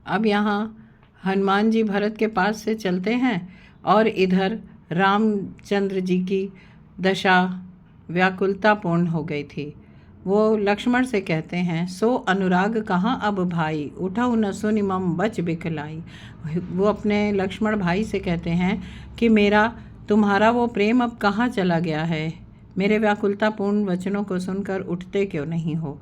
अब यहाँ हनुमान जी भरत के पास से चलते हैं और इधर रामचंद्र जी की दशा व्याकुलतापूर्ण हो गई थी। वो लक्ष्मण से कहते हैं, सो अनुराग कहाँ अब भाई, उठऊ न सुनि मम बच बिखलाई। वो अपने लक्ष्मण भाई से कहते हैं कि मेरा तुम्हारा वो प्रेम अब कहाँ चला गया है, मेरे व्याकुलतापूर्ण वचनों को सुनकर उठते क्यों नहीं हो।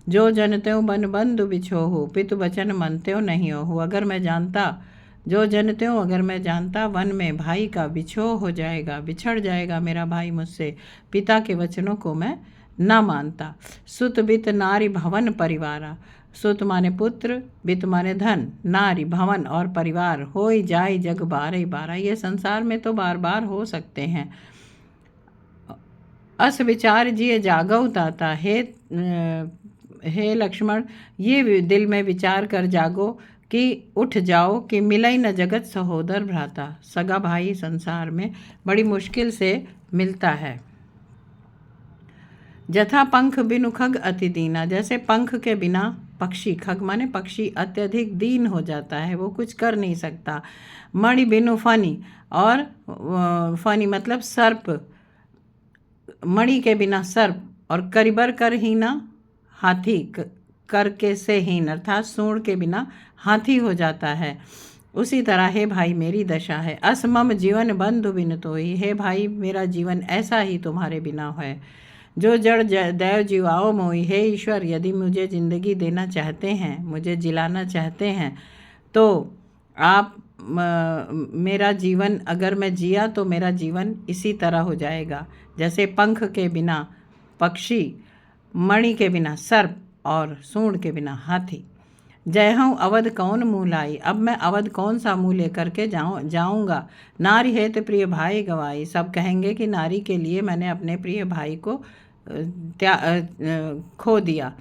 जो जनत्यों बन बंधु बिछो हो, पितु वचन मनत्यों नहीं हो। अगर मैं जानता, जो जनत्यों अगर मैं जानता, वन में भाई का बिछो हो जाएगा, बिछड़ जाएगा मेरा भाई मुझसे, पिता के वचनों को मैं न मानता। सुत बित नारी भवन परिवारा, सुत माने पुत्र, बित माने धन, नारी भवन और परिवार, होई जाई जग बारह बारह। ये संसार में तो बार बार हो सकते हैं। अस विचार जिए जागव ताता, हे लक्ष्मण, ये दिल में विचार कर जागो कि उठ जाओ कि मिलई न जगत सहोदर भ्राता। सगा भाई संसार में बड़ी मुश्किल से मिलता है। जथा पंख बिनु खग अति दीना, जैसे पंख के बिना पक्षी, खग माने पक्षी, अत्यधिक दीन हो जाता है, वो कुछ कर नहीं सकता। मणि बिनु फनी, और फनी मतलब सर्प, मणि के बिना सर्प, और करिबर कर हीना हाथी, कर के से हीन अर्थात सूंड के बिना हाथी हो जाता है। उसी तरह हे भाई मेरी दशा है। असमम जीवन बंधु बिन तोई, हे भाई मेरा जीवन ऐसा ही तुम्हारे बिना है। जो जड़ दैव जीवाओ मोई, हे ईश्वर यदि मुझे ज़िंदगी देना चाहते हैं, मुझे जिलाना चाहते हैं, तो आप मेरा जीवन, अगर मैं जिया तो मेरा जीवन इसी तरह हो जाएगा जैसे पंख के बिना पक्षी, मणि के बिना सर्प और सूंड के बिना हाथी। जय हूँ अवध कौन मुँह लाई, अब मैं अवध कौन सा मुँह लेकर के जाऊँगा। नारी है तो प्रिय भाई गवाई, सब कहेंगे कि नारी के लिए मैंने अपने प्रिय भाई को खो दिया।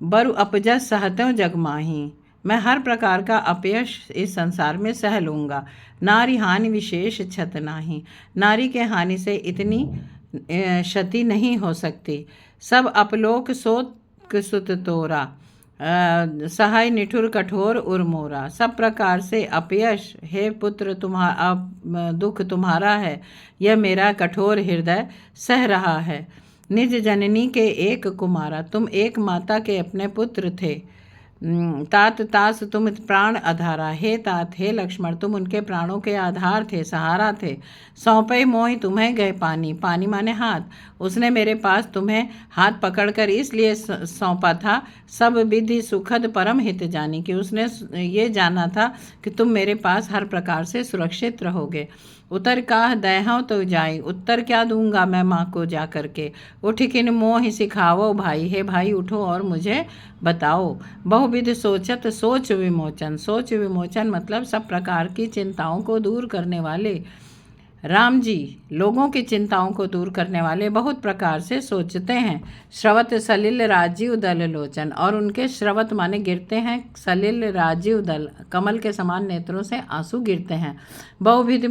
बरु अपजस सहत्यों जगमाही, मैं हर प्रकार का अपयश इस संसार में सह लूँगा। नारी हानि विशेष क्षत नाही, नारी के हानि से इतनी क्षति नहीं हो सकती। सब अपलोक सोत सुत तोरा, सहाय निठुर कठोर उर्मोरा। सब प्रकार से अपयश, हे पुत्र तुम्हारा दुख तुम्हारा है, यह मेरा कठोर हृदय सह रहा है। निज जननी के एक कुमारा, तुम एक माता के अपने पुत्र थे। तात तास तुम प्राण आधारा, हे तात हे लक्ष्मण तुम उनके प्राणों के आधार थे, सहारा थे। सौंपे मोहि तुम्हें गए पानी, पानी माने हाथ, उसने मेरे पास तुम्हें हाथ पकड़कर इसलिए सौंपा था, सब विधि सुखद परम हित जानी, कि उसने ये जाना था कि तुम मेरे पास हर प्रकार से सुरक्षित रहोगे। उतर काह दहौ तो जाई, उत्तर क्या दूंगा मैं माँ को जा करके। उठ किन मोह सिखावो भाई, हे भाई उठो और मुझे बताओ। बहुविध सोचत सोच विमोचन, सोच विमोचन मतलब सब प्रकार की चिंताओं को दूर करने वाले। राम जी लोगों की चिंताओं को दूर करने वाले बहुत प्रकार से सोचते हैं। श्रवत सलिल राजीव दल लोचन, और उनके श्रवत माने गिरते हैं, सलिल राजीव दल कमल के समान नेत्रों से आंसू गिरते हैं। बहुविध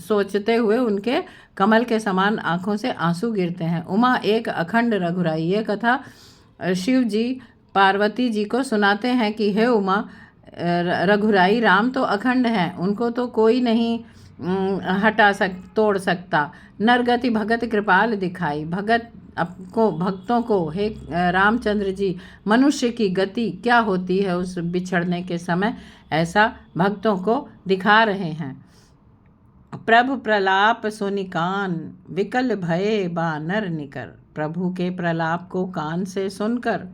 सोचते हुए उनके कमल के समान आँखों से आंसू गिरते हैं। उमा एक अखंड रघुराई, ये कथा शिव जी पार्वती जी को सुनाते हैं कि हे उमा, रघुराई राम तो अखंड हैं, उनको तो कोई नहीं तोड़ सकता। नरगति भगत कृपाल दिखाई, भक्तों को हे रामचंद्र जी मनुष्य की गति क्या होती है उस बिछड़ने के समय, ऐसा भक्तों को दिखा रहे हैं। प्रभु प्रलाप सुनि कान, विकल भये बानर निकर, प्रभु के प्रलाप को कान से सुनकर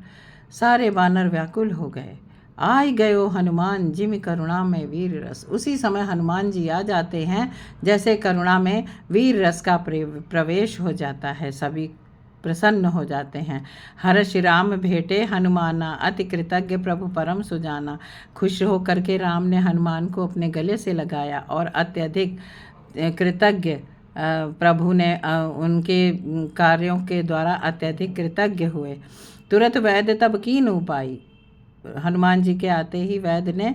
सारे बानर व्याकुल हो गए। आई गयो हनुमान जिमि करुणा में वीर रस, उसी समय हनुमान जी आ जाते हैं जैसे करुणा में वीर रस का प्रवेश हो जाता है, सभी प्रसन्न हो जाते हैं। हर्ष राम भेटे हनुमाना, अति कृतज्ञ प्रभु परम सुजाना। खुश होकर के राम ने हनुमान को अपने गले से लगाया और अत्यधिक कृतज्ञ प्रभु ने उनके कार्यों के द्वारा अत्यधिक कृतज्ञ हुए। तुरंत वैद्य तब कीन उपाई, हनुमान जी के आते ही वैद्य ने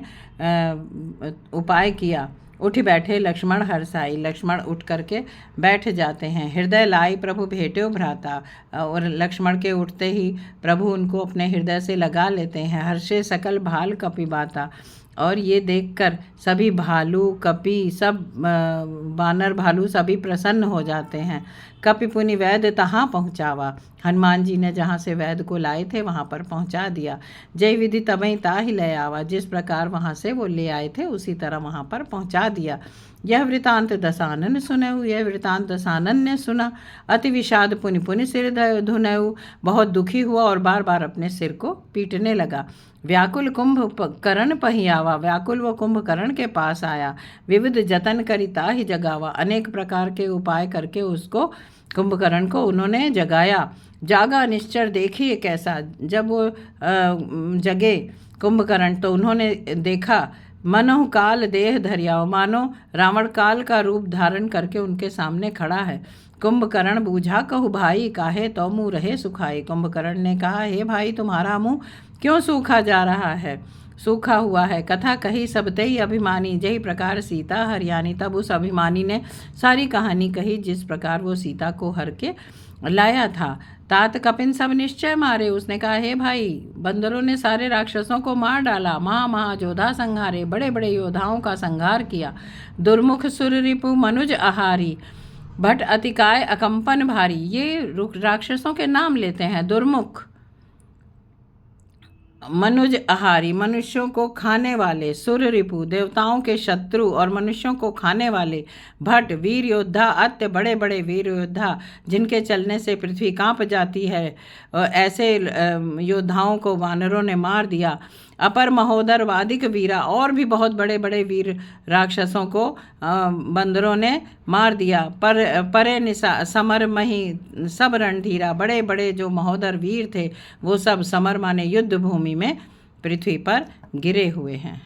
उपाय किया, उठ बैठे लक्ष्मण हर्षाई। लक्ष्मण उठ करके बैठ जाते हैं। हृदय लाई प्रभु भेट्यो भ्राता, और लक्ष्मण के उठते ही प्रभु उनको अपने हृदय से लगा लेते हैं। हर्षे सकल भाल कपि बाता, और ये देखकर सभी भालू कपि सब बानर भालू सभी प्रसन्न हो जाते हैं। कपि पुनि वैद्य तहाँ पहुँचावा, हनुमान जी ने जहाँ से वैद्य को लाए थे वहाँ पर पहुँचा दिया। जय विधि तबहि ताहि लय आवा, जिस प्रकार वहाँ से वो ले आए थे उसी तरह वहाँ पर पहुँचा दिया। यह वृतांत दशानन सुनऊ, यह वृतांत दशानन ने सुना। अति विषाद पुनि पुनि सिर धुनऊ, बहुत दुखी हुआ और बार बार अपने सिर को पीटने लगा। व्याकुल कुंभकर्ण पहियावा, व्याकुल वो कुंभकर्ण के पास आया। विविध जतन करी ताहि जगावा, अनेक प्रकार के उपाय करके उसको कुंभकर्ण को उन्होंने जगाया। जागा निश्चर देखिए कैसा, जब वो जगे कुंभकर्ण तो उन्होंने देखा मनोह काल देह धरियाओ, मानो रावण काल का रूप धारण करके उनके सामने खड़ा है। कुंभकर्ण बूझा कहु भाई, काहे तो मुँह रहे सुखाई। कुंभकर्ण ने कहा, हे भाई तुम्हारा मुँह क्यों सूखा जा रहा है, सूखा हुआ है। कथा कही सब तेई अभिमानी, जही प्रकार सीता हरियाणी। तब उस अभिमानी ने सारी कहानी कही जिस प्रकार वो सीता को हर के लाया था। तात कपिन सब निश्चय मारे, उसने कहा, हे भाई बंदरों ने सारे राक्षसों को मार डाला। महायोधा संहारे, बड़े बड़े योद्धाओं का संहार किया। दुर्मुख सुर रिपु मनुज आहारी, भट अतिकाय अकंपन भारी। ये राक्षसों के नाम लेते हैं। दुर्मुख, मनुज आहारी, मनुष्यों को खाने वाले। सुर रिपु, देवताओं के शत्रु और मनुष्यों को खाने वाले। भट, वीर योद्धा। अत्य, बड़े बड़े वीर योद्धा जिनके चलने से पृथ्वी कांप जाती है। ऐसे योद्धाओं को वानरों ने मार दिया। अपर महोदर वादिक वीरा, और भी बहुत बड़े बड़े वीर राक्षसों को बंदरों ने मार दिया। परे निशा समर मही सब रणधीरा, बड़े बड़े जो महोदर वीर थे वो सब समर माने युद्ध भूमि में पृथ्वी पर गिरे हुए हैं।